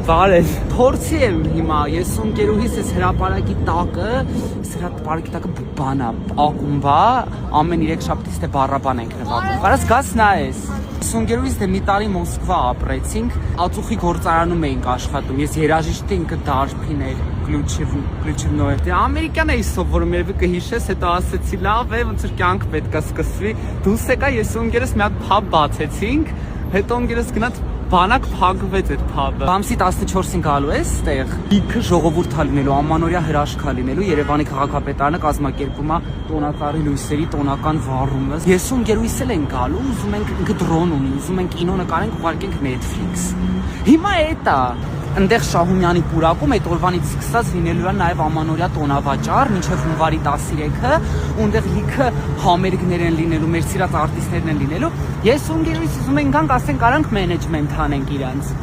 Բարև։ Փորձի եմ հիմա, ես ու ընկերուհիս ես հրապարակի տակը բանա, ակումբա, ամեն 3 շաբթից թե բառաբան ենք նվագում։ Կարաս գաս նայես։ Ես ու ընկերուհիս դե մի տարի Մոսկվա ապրեցինք, ածուխի գործարանում էինք աշխատում, ես երաժիշտ էինք դարբին էր, Ключевное։ Դե ամերիկյան էի սովորում, երևի կհիշես, հետո ասեցի լավ է, ոնց որ կյանք պետք է սկսվի։ Դուրս եկա, ես ու ընկերս մի հատ փաբ բացեցինք, հետո ընկերս գնաց բանակ փակվեց այդ փաբը։ Բամսի 14-ին գալու ես այդտեղ։ Իքը ժողովուրդ ա լինելու, ամանորյա հրաշք ա լինելու, Երևանի քաղաքապետարանը կազմակերպում է տոնակարի լույսերի տոնական վառումը։ Ես ու ընկերուհիս էլ ենք գալու, ուզում ենք ինքը դրոն ունի, ուզում ենք կինո նկարենք, ուղարկենք Netflix։ Հիմա էդ է։ Այնտեղ Շահումյանի պուրակում այդ օրվանից սկսած լինելու է նաև ամանորյա տոնավաճառ մինչև հունվարի 13-ը, այնտեղ լիքը համերգներ են լինելու, մեր սիրած արտիստներն են լինելու։ Ես ու ընկերուհիս ուզում ենք գանք, ասենք, արանք մենեջմենթ անենք իրանց։